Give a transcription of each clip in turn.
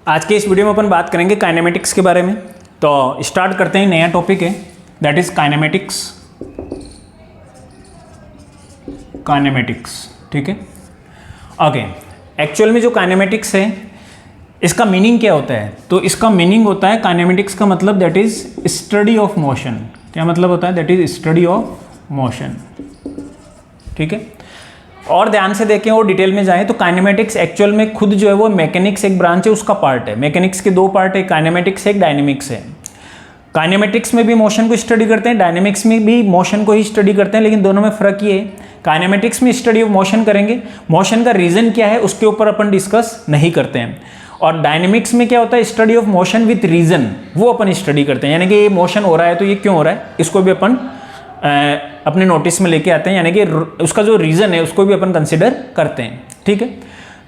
आज के इस वीडियो में अपन बात करेंगे काइनेमेटिक्स के बारे में। तो स्टार्ट करते हैं, नया टॉपिक है दैट इज काइनेमेटिक्स। ठीक है, ओके। एक्चुअल में जो काइनेमेटिक्स है इसका मीनिंग क्या होता है? तो इसका मीनिंग होता है, काइनेमेटिक्स का मतलब that is study of motion. क्या मतलब होता है? That is study of motion. ठीक है, और ध्यान से देखें और डिटेल में जाएं तो काइनेमेटिक्स एक्चुअल में खुद जो है वो मैकेनिक्स एक ब्रांच है, उसका पार्ट है। मैकेनिक्स के दो पार्ट है, काइनेमेटिक्स एक डायनेमिक्स है। काइनेमेटिक्स में भी मोशन को स्टडी करते हैं, डायनेमिक्स में भी मोशन को ही स्टडी करते हैं, लेकिन दोनों में फ़र्क ये है, काइनेमेटिक्स में स्टडी ऑफ मोशन करेंगे, मोशन का रीज़न क्या है उसके ऊपर अपन डिस्कस नहीं करते हैं। और डायनेमिक्स में क्या होता है? Study of motion with reason, वो अपन स्टडी करते हैं। यानी कि ये मोशन हो रहा है तो ये क्यों हो रहा है, इसको भी अपन अपने नोटिस में लेके आते हैं, यानी कि उसका जो रीज़न है उसको भी अपन कंसिडर करते हैं। ठीक है,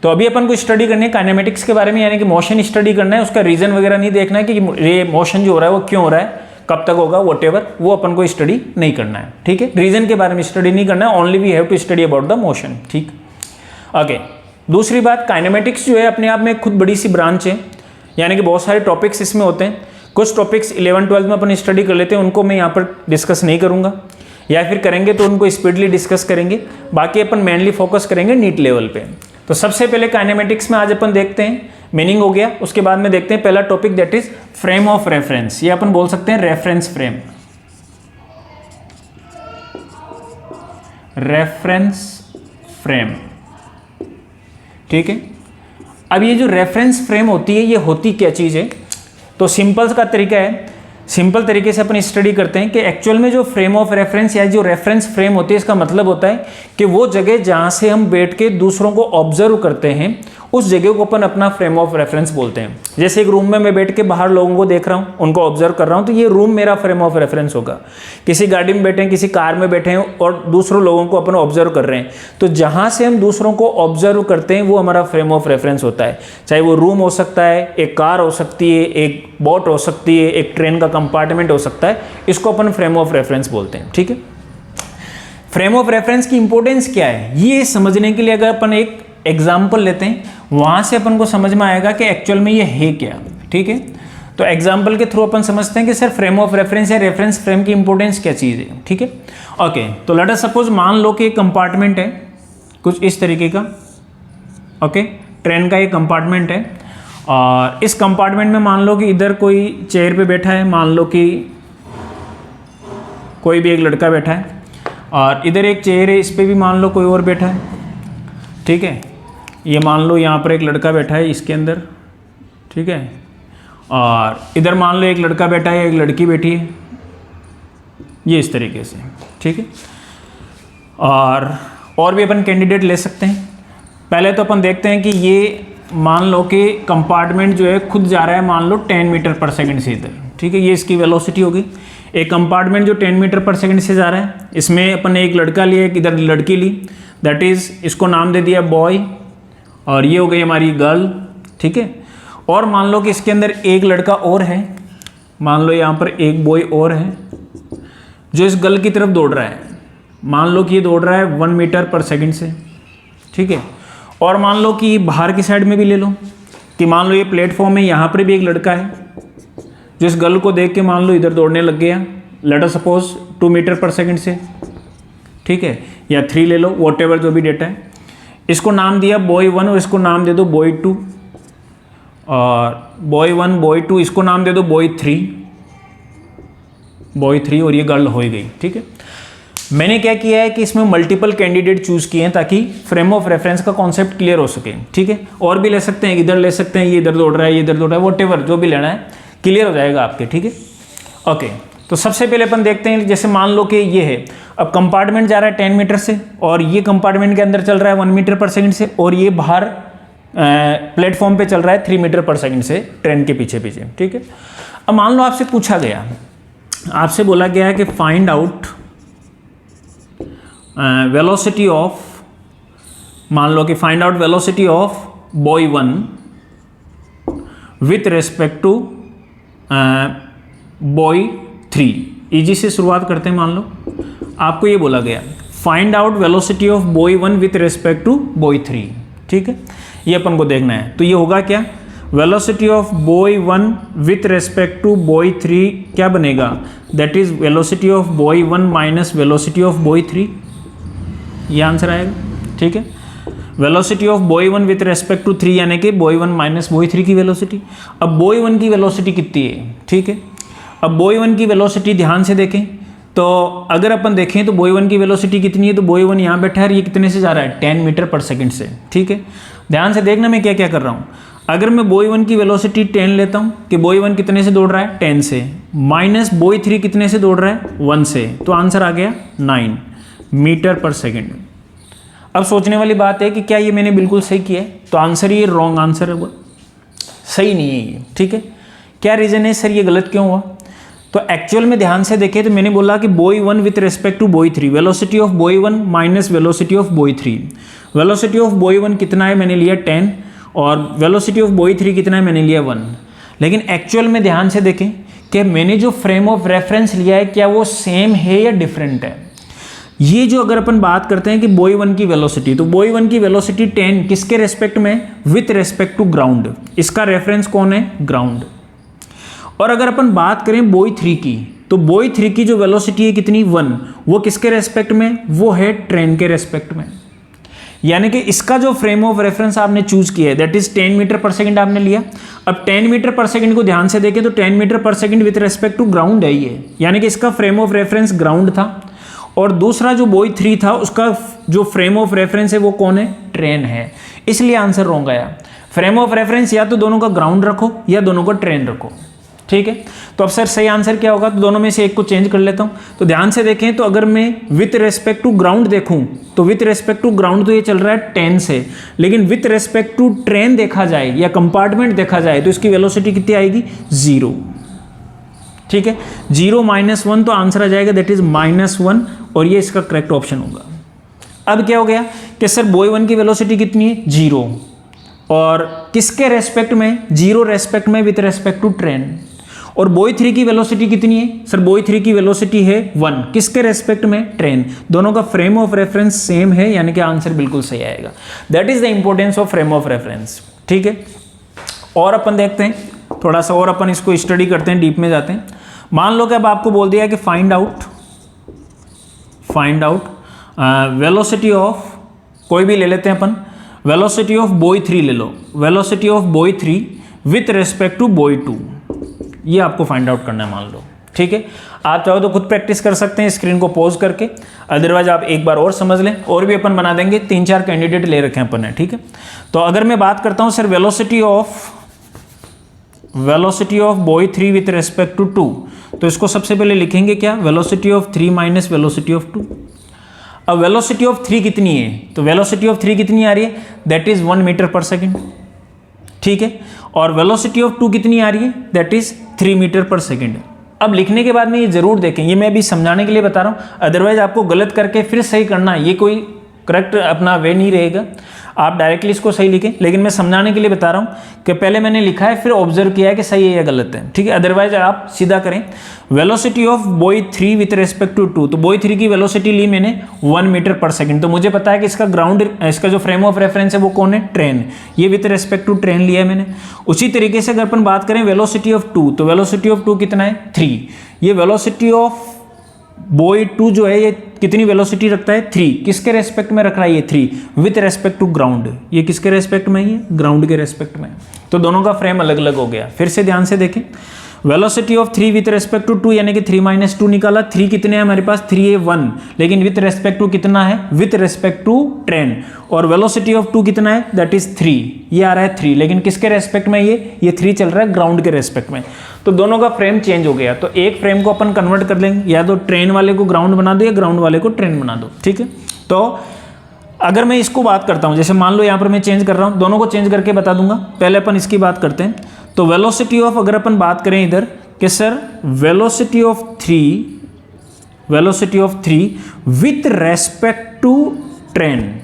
तो अभी अपन को स्टडी करनी है काइनेमेटिक्स के बारे में, यानी कि मोशन स्टडी करना है, उसका रीज़न वगैरह नहीं देखना है कि ये मोशन जो हो रहा है वो क्यों हो रहा है, कब तक होगा, वॉटेवर, वो अपन को स्टडी नहीं करना है। ठीक है, रीज़न के बारे में स्टडी नहीं करना है, only we have to study about the motion. ठीक, ओके। दूसरी बात, काइनेमेटिक्स जो है अपने आप में खुद बड़ी सी ब्रांच है, यानी कि बहुत सारे टॉपिक्स इसमें होते हैं। कुछ टॉपिक्स 11-12 में अपन स्टडी कर लेते हैं, उनको मैं यहाँ पर डिस्कस नहीं करूँगा, या फिर करेंगे तो उनको स्पीडली डिस्कस करेंगे। बाकी अपन मेनली फोकस करेंगे नीट लेवल पे। तो सबसे पहले काइनेमेटिक्स में आज अपन देखते हैं, मीनिंग हो गया, उसके बाद में देखते हैं पहला topic that is frame of reference. ये अपन बोल सकते हैं रेफरेंस फ्रेम। रेफरेंस फ्रेम, ठीक है। अब ये जो रेफरेंस फ्रेम होती है, ये होती क्या चीज़ है? तो सिंपल का तरीका है, सिंपल तरीके से अपन स्टडी करते हैं कि एक्चुअल में जो फ्रेम ऑफ रेफरेंस या जो रेफरेंस फ्रेम होती है, इसका मतलब होता है कि वो जगह जहाँ से हम बैठ के दूसरों को ऑब्जर्व करते हैं, उस जगह को अपन अपना फ्रेम ऑफ रेफरेंस बोलते हैं। जैसे एक रूम में मैं बैठ के बाहर लोगों को देख रहा हूँ, उनको ऑब्जर्व कर रहा हूँ, तो ये रूम मेरा फ्रेम ऑफ रेफरेंस होगा। किसी गाड़ी में बैठे हैं, किसी कार में बैठे हैं और दूसरों लोगों को अपन ऑब्जर्व कर रहे हैं, तो जहाँ से हम दूसरों को ऑब्जर्व करते हैं वो हमारा फ्रेम ऑफ रेफरेंस होता है। चाहे वो रूम हो सकता है, एक कार हो सकती है, एक बोट हो सकती है, एक ट्रेन का कंपार्टमेंट हो सकता है, इसको अपन फ्रेम ऑफ रेफरेंस बोलते हैं। ठीक है, फ्रेम ऑफ रेफरेंस की इंपॉर्टेंस क्या है ये समझने के लिए अगर अपन एक एग्जाम्पल लेते हैं, वहाँ से अपन को समझ में आएगा कि एक्चुअल में ये है क्या। ठीक है, तो एग्जाम्पल के थ्रू अपन समझते हैं कि सर फ्रेम ऑफ रेफरेंस या रेफरेंस फ्रेम की इंपॉर्टेंस क्या चीज़ है। ठीक है, ओके। तो लेट अस सपोज मान लो कि एक कंपार्टमेंट है कुछ इस तरीके का, ओके, ट्रेन का एक कंपार्टमेंट है, और इस कंपार्टमेंट में मान लो कि इधर कोई चेयर पे बैठा है, मान लो कि कोई भी एक लड़का बैठा है, और इधर एक चेयर है, इस पर भी मान लो कोई और बैठा है। ठीक है, ये मान लो यहाँ पर एक लड़का बैठा है इसके अंदर, ठीक है, और इधर मान लो एक लड़का बैठा है, एक लड़की बैठी है, ये इस तरीके से। ठीक है, और भी अपन कैंडिडेट ले सकते हैं। पहले तो अपन देखते हैं कि ये मान लो कि कंपार्टमेंट जो है खुद जा रहा है मान लो 10 मीटर पर सेकंड से इधर। ठीक है, ये इसकी वेलोसिटी होगी। एक कंपार्टमेंट जो 10 मीटर पर सेकंड से जा रहा है, इसमें अपन ने एक लड़का लिया, एक इधर लड़की ली, दैट इज़ इसको नाम दे दिया बॉय, और ये हो गई हमारी गर्ल। ठीक है, और मान लो कि इसके अंदर एक लड़का और है, मान लो यहाँ पर एक बॉय और है जो इस गर्ल की तरफ दौड़ रहा है। मान लो कि ये दौड़ रहा है 1 मीटर पर सेकंड से। ठीक है, और मान लो कि बाहर की साइड में भी ले लो कि मान लो ये प्लेटफॉर्म है, यहाँ पर भी एक लड़का है जो इस गर्ल को देख के मान लो इधर दौड़ने लग गया, लेट अस सपोज 2 मीटर पर सेकंड से। ठीक है, या 3 ले लो, वॉटेवर जो भी डेटा है। इसको नाम दिया बॉय 1 और इसको नाम दे दो बॉय 2, और बॉय 1 बॉय 2 इसको नाम दे दो बॉय 3, और ये गर्ल हो ही गई। ठीक है, मैंने क्या किया है कि इसमें मल्टीपल कैंडिडेट चूज किए हैं ताकि फ्रेम ऑफ रेफरेंस का कॉन्सेप्ट क्लियर हो सके। ठीक है, और भी ले सकते हैं, इधर ले सकते हैं, ये इधर दौड़ रहा है, ये इधर दौड़ रहा है, वॉटेवर जो भी लेना है क्लियर हो जाएगा आपके। ठीक है, ओके। तो सबसे पहले अपन देखते हैं, जैसे मान लो कि ये है, अब कंपार्टमेंट जा रहा है 10 मीटर से, और ये कंपार्टमेंट के अंदर चल रहा है 1 मीटर पर सेकंड से, और ये बाहर प्लेटफॉर्म पे चल रहा है 3 मीटर पर सेकंड से ट्रेन के पीछे पीछे। ठीक है, अब मान लो आपसे पूछा गया, आपसे बोला गया है कि फाइंड आउट वेलोसिटी ऑफ, मान लो कि find out velocity of boy 1 with respect to boy 3। Easy से शुरुआत करते हैं। मान लो आपको ये बोला गया find out velocity of boy 1 with respect to boy 3। ठीक है, ये अपन को देखना है। तो ये होगा क्या, velocity of boy 1 with respect to boy 3 क्या बनेगा, that is velocity of boy 1 minus velocity of boy 3, ये आंसर आएगा। ठीक है, velocity of boy 1 with respect to 3 यानी कि बॉय 1 माइनस बॉय 3 की वेलोसिटी। अब बॉय 1 की वेलोसिटी कितनी है, ठीक है, अब बॉय 1 की वेलोसिटी ध्यान से देखें तो अगर अपन देखें तो बॉय 1 की वेलोसिटी कितनी है, तो बॉय 1 यहाँ बैठा है, ये कितने से जा रहा है 10 मीटर पर सेकंड से। ठीक है, ध्यान से देखना मैं क्या क्या कर रहा हूँ। अगर मैं बॉय 1 की वेलोसिटी 10 लेता हूँ कि बॉय 1 कितने से दौड़ रहा है 10 से, माइनस बॉय 3 कितने से दौड़ रहा है 1 से, तो आंसर आ गया 9 मीटर पर सेकेंड। अब सोचने वाली बात है कि क्या ये मैंने बिल्कुल सही किया है, तो आंसर ये रॉन्ग आंसर है, वो सही नहीं है ये। ठीक है, क्या रीज़न है सर ये गलत क्यों हुआ, तो एक्चुअल में ध्यान से देखें तो मैंने बोला कि boy 1 with respect to boy 3, velocity of boy 1 minus velocity of boy 3। Velocity of boy 1 कितना है, मैंने लिया 10 और वेलोसिटी ऑफ बॉय 3 कितना है, मैंने लिया 1। लेकिन एक्चुअल में ध्यान से देखें कि मैंने जो फ्रेम ऑफ रेफरेंस लिया है क्या वो सेम है या डिफरेंट है। ये जो अगर अपन बात करते हैं कि बॉय 1 की वेलोसिटी, तो बॉय 1 की वेलोसिटी 10 किसके रेस्पेक्ट में, विथ रेस्पेक्ट टू ग्राउंड, इसका रेफरेंस कौन है, ग्राउंड। और अगर अपन बात करें बॉय 3 की, तो बॉय 3 की जो वेलोसिटी है कितनी 1, वो किसके रेस्पेक्ट में, वो है ट्रेन के रेस्पेक्ट में। यानी कि इसका जो फ्रेम ऑफ रेफरेंस आपने चूज किया है दैट इज 10 मीटर पर सेकंड आपने लिया। अब 10 मीटर पर सेकंड को ध्यान से देखें तो 10 मीटर पर second with respect to ground है ये, यानी कि इसका फ्रेम ऑफ रेफरेंस ग्राउंड था। और दूसरा जो बॉय 3 था उसका जो फ्रेम ऑफ रेफरेंस है वो कौन है, ट्रेन है, इसलिए आंसर रॉन्ग आया। फ्रेम ऑफ रेफरेंस या तो दोनों का ग्राउंड रखो या दोनों को ट्रेन रखो। ठीक है, तो अब सर सही आंसर क्या होगा, तो दोनों में से एक को चेंज कर लेता हूं। तो ध्यान से देखें तो अगर मैं विथ रेस्पेक्ट टू ग्राउंड देखूं तो विथ रेस्पेक्ट टू ग्राउंड तो ये चल रहा है 10 से, लेकिन विथ रेस्पेक्ट टू ट्रेन देखा जाए या कंपार्टमेंट देखा जाए तो इसकी वेलोसिटी कितनी आएगी, 0। ठीक है, 0 माइनस 1 तो आंसर आ जाएगा दैट इज -1 और ये इसका करेक्ट ऑप्शन होगा। अब क्या हो गया कि सर बॉय 1 की वेलोसिटी कितनी है 0 और किसके रेस्पेक्ट में, 0 रेस्पेक्ट में विथ रेस्पेक्ट टू ट्रेन। और बॉय 3 की वेलोसिटी कितनी है सर, बॉय 3 की वेलोसिटी है 1, किसके रेस्पेक्ट में, ट्रेन। दोनों का फ्रेम ऑफ रेफरेंस सेम है, यानी कि आंसर बिल्कुल सही आएगा। That is the importance of frame of reference. ठीक है, और अपन देखते हैं थोड़ा सा और अपन इसको स्टडी करते हैं, डीप में जाते हैं। मान लो कि अब आपको बोल दिया कि फाइंड आउट वेलोसिटी ऑफ, कोई भी ले लेते हैं अपन, वेलोसिटी ऑफ बॉय 3 ले लो, velocity of boy 3 with respect to boy 2, ये आपको फाइंड आउट करना है मान लो। ठीक है, आप चाहो तो खुद प्रैक्टिस कर सकते हैं स्क्रीन को पॉज करके, अदरवाइज आप एक बार और समझ लें, और भी अपन बना देंगे, 3-4 कैंडिडेट ले रखे हैं अपन ने। ठीक है, तो अगर मैं बात करता हूं sir velocity of boy 3 with respect to 2, तो इसको सबसे पहले लिखेंगे क्या, velocity of 3 minus velocity of 2। अब वेलोसिटी ऑफ 3 कितनी है, तो वेलोसिटी ऑफ 3 कितनी आ रही है, दैट इज 1 मीटर पर सेकेंड। ठीक है, और वेलोसिटी ऑफ 2 कितनी आ रही है, दैट इज 3 मीटर पर सेकेंड। अब लिखने के बाद में ये जरूर देखें, ये मैं अभी समझाने के लिए बता रहा हूँ, अदरवाइज आपको गलत करके फिर सही करना, ये कोई करेक्ट अपना वे नहीं रहेगा। आप डायरेक्टली इसको सही लिखें, लेकिन मैं समझाने के लिए बता रहा हूँ कि पहले मैंने लिखा है फिर ऑब्जर्व किया है कि सही है या गलत है। ठीक है, अदरवाइज आप सीधा करें। Velocity of boy 3 with respect to 2, तो बॉय 3 की वेलोसिटी ली मैंने 1 मीटर पर सेकंड, तो मुझे पता है कि इसका ग्राउंड, इसका जो फ्रेम ऑफ रेफरेंस है वो कौन है, ट्रेन, ये विथ रेस्पेक्ट टू ट्रेन लिया है मैंने। उसी तरीके से अगर अपन बात करें वेलोसिटी ऑफ 2, तो वेलोसिटी ऑफ 2 कितना है 3, ये वेलोसिटी ऑफ बॉय 2 जो है ये कितनी वेलोसिटी रखता है 3, किसके रेस्पेक्ट में रख रहा है ये 3, विथ रेस्पेक्ट टू ग्राउंड, ये किसके रेस्पेक्ट में, ये ग्राउंड के रेस्पेक्ट में। तो दोनों का फ्रेम अलग अलग हो गया। फिर से ध्यान से देखें, velocity of 3 with respect to 2 यानी कि 3 माइनस 2 निकाला, 3 कितने हैं हमारे पास, 3 है 1, लेकिन विथ रेस्पेक्ट टू कितना है, विथ रेस्पेक्ट टू ट्रेन। और वेलोसिटी ऑफ 2 कितना है, दैट इज 3, ये आ रहा है 3, लेकिन किसके रेस्पेक्ट में, ये 3 चल रहा है ग्राउंड के रेस्पेक्ट में। तो दोनों का फ्रेम चेंज हो गया। तो एक फ्रेम को अपन कन्वर्ट कर लेंगे, या तो ट्रेन वाले को ग्राउंड बना दो या ग्राउंड वाले को ट्रेन बना दो। ठीक है, तो अगर मैं इसको बात करता हूं, जैसे मान लो यहां पर मैं चेंज कर रहा हूं, दोनों को चेंज करके बता दूंगा। पहले अपन इसकी बात करते हैं। तो वेलोसिटी ऑफ, अगर अपन बात करें इधर कि sir velocity of 3 with respect to train,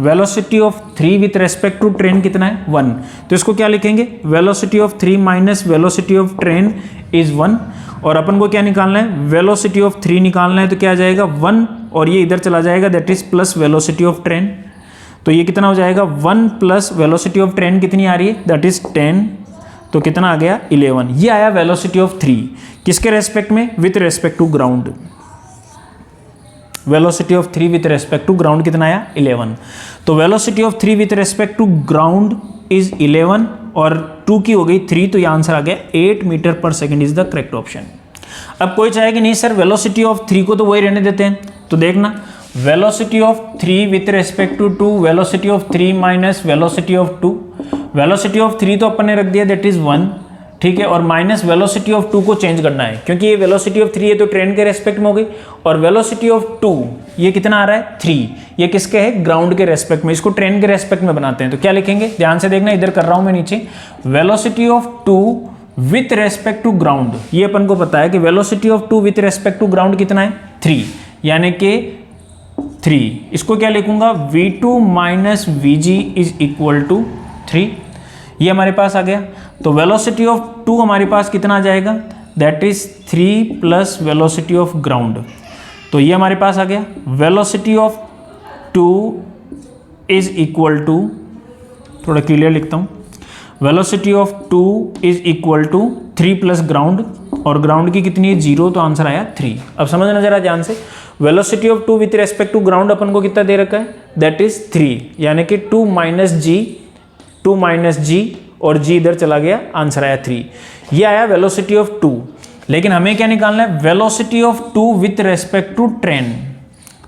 velocity of 3 with respect to train कितना है 1, तो इसको क्या लिखेंगे, velocity of 3 minus velocity of train is 1। और अपन को क्या निकालना है, वेलोसिटी ऑफ 3 निकालना है, तो क्या आ जाएगा 1 और ये इधर चला जाएगा, that is plus velocity of train. तो ये कितना हो जाएगा 1 प्लस वेलोसिटी ऑफ ट्रेन कितनी आ रही है, दैट इज 10, तो कितना आ गया 11। ये आया वेलोसिटी ऑफ 3 किसके रेस्पेक्ट में, with respect to ground. Velocity of 3 with respect to ground कितना आया 11। तो velocity of 3 with respect to ground is 11 और 2 की हो गई 3, तो ये आंसर आ गया 8 मीटर पर second is the correct option. अब कोई चाहे कि नहीं सर वेलोसिटी ऑफ 3 को तो वही रहने देते हैं, तो देखना velocity of 3 with respect to 2, velocity of 3 minus velocity of 2, velocity of 3 तो अपन ने रख दिया दैट इज 1, ठीक है, और माइनस वेलोसिटी ऑफ 2 को चेंज करना है क्योंकि ये वेलोसिटी ऑफ 3 है तो ट्रेन के रेस्पेक्ट में हो गई, और वेलोसिटी ऑफ 2 ये कितना आ रहा है 3, ये किसके है ग्राउंड के रेस्पेक्ट में, इसको ट्रेन के रेस्पेक्ट में बनाते हैं। तो क्या लिखेंगे, ध्यान से देखना, इधर कर रहा हूं मैं नीचे, velocity of 2 with respect to ground, ये अपन को पता है कि velocity of 2 with respect to ground कितना है 3, यानी कि 3, इसको क्या लिखूंगा v2 minus vg is equal to 3, ये हमारे पास आ गया। तो वेलोसिटी ऑफ 2 हमारे पास कितना आ जाएगा, that is 3 plus velocity of ground, तो ये हमारे पास आ गया। Velocity of 2 is equal to, थोड़ा क्लियर लिखता हूँ, velocity of 2 is equal to 3 plus ground, और ग्राउंड की कितनी है 0, तो आंसर आया 3। अब समझना जरा ध्यान से, velocity of 2 with respect to ground अपन को कितना दे रखा है, दैट इज 3, यानी कि 2 माइनस जी और जी इधर चला गया, आंसर आया 3। ये आया वेलोसिटी ऑफ 2, लेकिन हमें क्या निकालना है, velocity of 2 with respect to train,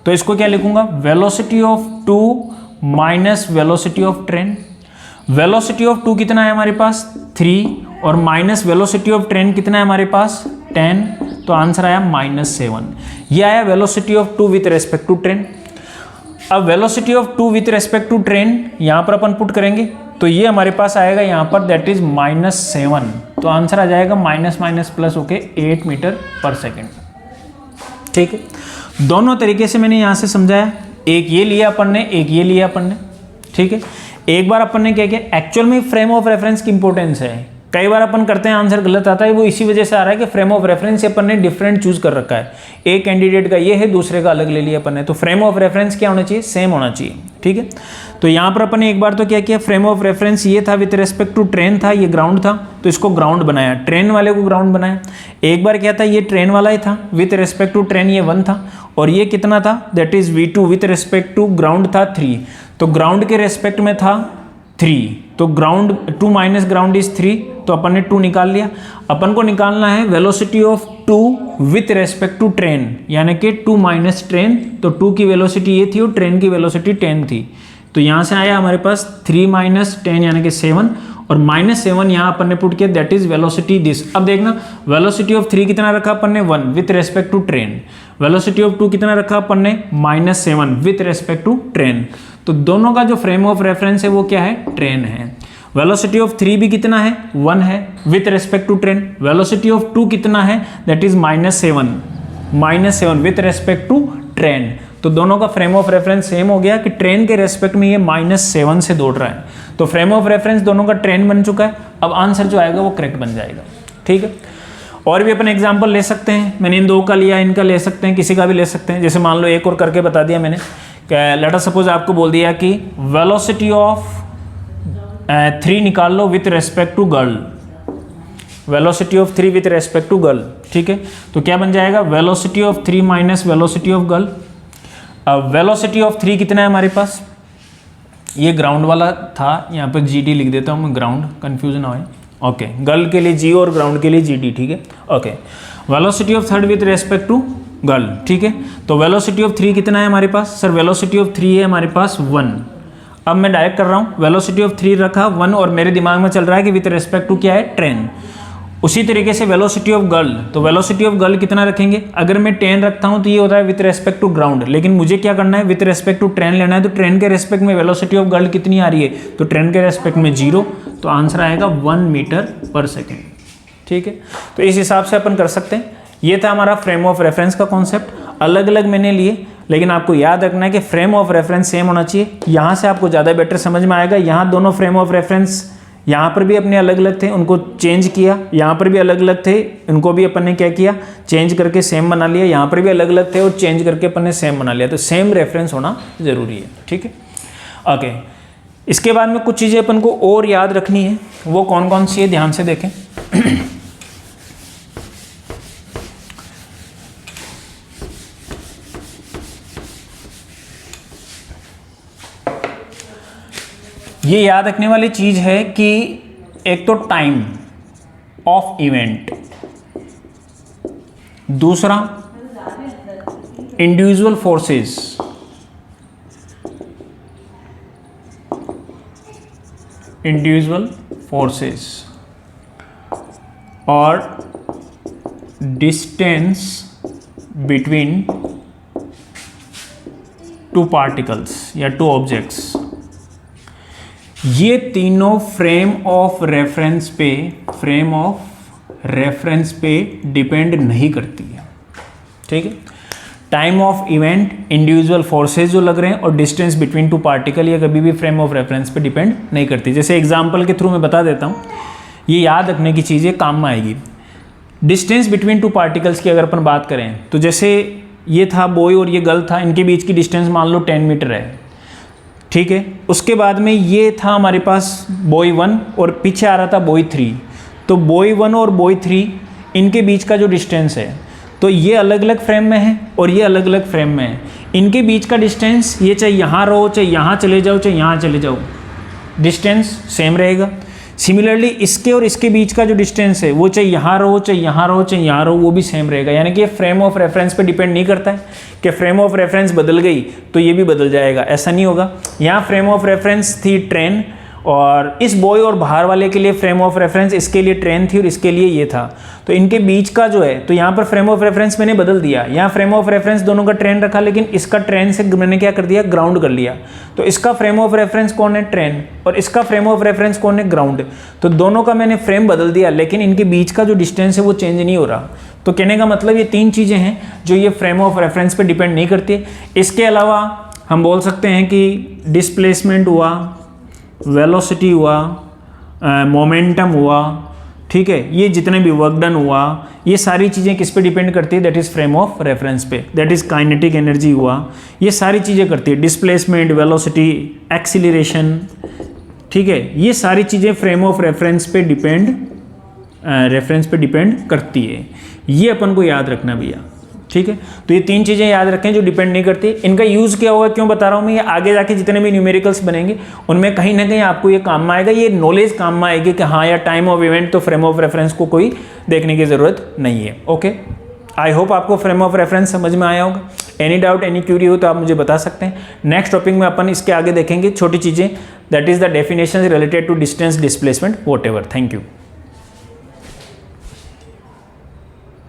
तो इसको क्या लिखूंगा, velocity of 2 minus velocity of train. Velocity of 2 कितना है हमारे पास 3, और माइनस वेलोसिटी ऑफ ट्रेन कितना है हमारे पास 10, तो आंसर आया -7। ये आया velocity of 2 with respect to train. अब velocity of 2 with respect to train यहां पर अपन पुट करेंगे, तो ये हमारे पास आएगा यहां पर दैट इज -7, तो आंसर आ जाएगा माइनस माइनस प्लस होके 8 मीटर पर सेकेंड। ठीक है, दोनों तरीके से मैंने यहां से समझाया, एक ये लिया अपन ने, एक ये लिया अपन ने। ठीक है, एक बार अपन ने क्या किया, एक्चुअल में फ्रेम ऑफ रेफरेंस की इंपॉर्टेंस है, कई बार अपन करते हैं आंसर गलत आता है, वो इसी वजह से आ रहा है कि फ्रेम ऑफ रेफरेंस अपन ने डिफरेंट चूज कर रखा है, एक कैंडिडेट का ये है दूसरे का अलग ले लिया अपन ने, तो फ्रेम ऑफ रेफरेंस क्या होना चाहिए, सेम होना चाहिए। ठीक है, तो यहाँ पर अपन ने एक बार तो क्या किया, फ्रेम ऑफ रेफरेंस ये था विथ रेस्पेक्ट टू ट्रेन था, ये ग्राउंड था, तो इसको ग्राउंड बनाया, ट्रेन वाले को ग्राउंड बनाया। एक बार क्या था, ये ट्रेन वाला ही था, विथ रेस्पेक्ट टू ट्रेन ये 1 था, और ये कितना था, that is v2 with respect to ground था 3, तो ग्राउंड के रेस्पेक्ट में था 3, तो ग्राउंड 2 माइनस ग्राउंड इज 3, तो अपन ने 2 निकाल लिया। अपन को निकालना है velocity of 2 with respect to train, यानी कि 2 माइनस ट्रेन, तो 2 की वेलोसिटी ये थी और ट्रेन की वेलोसिटी 10 थी, तो यहाँ से आया हमारे पास 3 माइनस 10 यानी कि 7, और -7 यहाँ अपन ने पुट किया, दैट इज वेलोसिटी दिस। अब देखना वेलोसिटी ऑफ 3 कितना रखा अपन ने 1 with respect to train, velocity of 2 कितना रखा अपन ने -7 विथ रेस्पेक्ट टू ट्रेन, तो दोनों का जो फ्रेम ऑफ रेफरेंस है वो क्या है, ट्रेन है। वेलोसिटी ऑफ 3 भी कितना है 1 है with respect to train, velocity of 2 कितना है, that is -7 with respect to train, तो दोनों का फ्रेम ऑफ रेफरेंस सेम हो गया कि ट्रेन के रेस्पेक्ट में ये -7 से दौड़ रहा है, तो फ्रेम ऑफ रेफरेंस दोनों का ट्रेन बन चुका है। अब आंसर जो आएगा वो करेक्ट बन जाएगा। ठीक है, और भी अपन एग्जांपल ले सकते हैं, मैंने इन 2 का लिया, इनका ले सकते हैं, किसी का भी ले सकते हैं। जैसे मान लो एक और करके बता दिया मैंने, लेट अस सपोज आपको बोल दिया कि वेलोसिटी ऑफ 3 निकाल लो with respect to girl, velocity of 3 with respect to girl. ठीक है, तो क्या बन जाएगा, velocity of 3 minus velocity of girl. अब वेलोसिटी ऑफ 3 कितना है हमारे पास, ये ग्राउंड वाला था, यहाँ पर GD लिख देता हूँ मैं, ग्राउंड कंफ्यूजन हो। ओके, गर्ल के लिए G और ग्राउंड के लिए GD। ठीक है, okay, velocity of 3 with respect to girl. ठीक है, तो वेलोसिटी ऑफ 3 कितना है हमारे पास, सर वेलोसिटी ऑफ 3 है हमारे पास 1। अब मैं डायरेक्ट कर रहा हूँ, वेलोसिटी ऑफ 3 रखा 1, और मेरे दिमाग में चल रहा है कि विथ रेस्पेक्ट टू क्या है, ट्रेन। उसी तरीके से वेलोसिटी ऑफ गर्ल, तो वेलोसिटी ऑफ गर्ल कितना रखेंगे, अगर मैं 10 रखता हूँ तो ये होता है विथ रेस्पेक्ट टू ग्राउंड, लेकिन मुझे क्या करना है, विथ रेस्पेक्ट टू ट्रेन लेना है, तो ट्रेन के रेस्पेक्ट में वेलोसिटी ऑफ गर्ल कितनी आ रही है, तो ट्रेन के रेस्पेक्ट में 0, तो आंसर आएगा 1 मीटर पर सेकेंड। ठीक है, तो इस हिसाब से अपन कर सकते हैं। ये था हमारा फ्रेम ऑफ रेफरेंस का कॉन्सेप्ट, अलग अलग मैंने लिए, लेकिन आपको याद रखना है कि फ्रेम ऑफ रेफरेंस सेम होना चाहिए, यहाँ से आपको ज़्यादा बेटर समझ में आएगा। यहाँ दोनों फ्रेम ऑफ रेफरेंस यहाँ पर भी अपने अलग अलग थे, उनको चेंज किया, यहाँ पर भी अलग अलग थे, उनको भी अपन ने क्या किया, चेंज करके सेम बना लिया, यहाँ पर भी अलग अलग थे और चेंज करके अपन ने सेम बना लिया, तो सेम रेफरेंस होना जरूरी है। ठीक है, ओके, इसके बाद में कुछ चीज़ें अपन को और याद रखनी है, वो कौन कौन सी है ध्यान से देखें। ये याद रखने वाली चीज है कि एक तो टाइम ऑफ इवेंट, दूसरा इंडिविजुअल फोर्सेस, और डिस्टेंस बिटवीन टू पार्टिकल्स या टू ऑब्जेक्ट्स। ये तीनों फ्रेम ऑफ रेफरेंस पे डिपेंड नहीं करती है, ठीक है। Time of event, individual forces जो लग रहे हैं, और डिस्टेंस बिटवीन टू पार्टिकल, ये कभी भी फ्रेम ऑफ रेफरेंस पे डिपेंड नहीं करती। जैसे एग्जांपल के थ्रू मैं बता देता हूँ, ये याद रखने की चीज़ें काम में आएगी। डिस्टेंस बिटवीन टू पार्टिकल्स की अगर अपन बात करें तो जैसे ये था बॉय और ये गर्ल था, इनके बीच की डिस्टेंस मान लो 10 मीटर है, ठीक है। उसके बाद में ये था हमारे पास बॉय 1 और पीछे आ रहा था बॉय 3, तो बॉय 1 और बॉय 3 इनके बीच का जो डिस्टेंस है, तो ये अलग अलग फ्रेम में है और ये अलग अलग फ्रेम में है। इनके बीच का डिस्टेंस, ये चाहे यहाँ रहो, चाहे यहाँ चले जाओ, चाहे यहाँ चले जाओ, डिस्टेंस सेम रहेगा। सिमिलरली इसके और इसके बीच का जो डिस्टेंस है, वो चाहे यहाँ रहो, चाहे यहाँ रहो, चाहे यहाँ रहो, वो भी सेम रहेगा। यानी कि ये फ्रेम ऑफ रेफरेंस पे डिपेंड नहीं करता है कि फ्रेम ऑफ रेफरेंस बदल गई तो ये भी बदल जाएगा, ऐसा नहीं होगा। यहाँ फ्रेम ऑफ रेफरेंस थी ट्रेन, और इस बॉय और बाहर वाले के लिए फ्रेम ऑफ रेफरेंस, इसके लिए ट्रेन थी और इसके लिए ये था, तो इनके बीच का जो है, तो यहाँ पर फ्रेम ऑफ रेफरेंस मैंने बदल दिया। यहाँ फ्रेम ऑफ रेफरेंस दोनों का ट्रेन रखा, लेकिन इसका ट्रेन से मैंने क्या कर दिया, ग्राउंड कर लिया। तो इसका फ्रेम ऑफ रेफरेंस कौन है, ट्रेन, और इसका फ्रेम ऑफ रेफरेंस कौन है, ग्राउंड। तो दोनों का मैंने फ्रेम बदल दिया, लेकिन इनके बीच का जो डिस्टेंस है वो चेंज नहीं हो रहा। तो कहने का मतलब ये तीन चीज़ें हैं जो ये फ्रेम ऑफ रेफरेंस पे डिपेंड नहीं करती। इसके अलावा हम बोल सकते हैं कि डिस्प्लेसमेंट हुआ, वेलोसिटी हुआ, मोमेंटम हुआ, ठीक है, ये जितने भी वर्क डन हुआ, ये सारी चीज़ें किस पे डिपेंड करती है, that is frame of reference पे। दैट इज़ काइनेटिक एनर्जी हुआ, ये सारी चीज़ें करती है, डिस्प्लेसमेंट, वेलोसिटी, एक्सीलरेशन, ठीक है, ये सारी चीज़ें फ्रेम ऑफ रेफरेंस पे डिपेंड करती है। ये अपन को याद रखना भैया, ठीक है। तो ये तीन चीज़ें याद रखें जो डिपेंड नहीं करती। इनका यूज़ क्या होगा, क्यों बता रहा हूँ मैं, ये आगे जाके जितने भी न्यूमेरिकल्स बनेंगे उनमें कहीं ना कहीं आपको ये काम में आएगा, ये नॉलेज काम में आएगी कि हाँ यार टाइम ऑफ इवेंट तो फ्रेम ऑफ रेफरेंस को कोई देखने की ज़रूरत नहीं है। ओके, आई होप आपको फ्रेम ऑफ रेफरेंस समझ में आया होगा। एनी डाउट, एनी क्यूरी हो तो आप मुझे बता सकते हैं। नेक्स्ट टॉपिक में अपन इसके आगे देखेंगे छोटी चीज़ें, that is the definition related to distance, displacement, whatever. Thank you.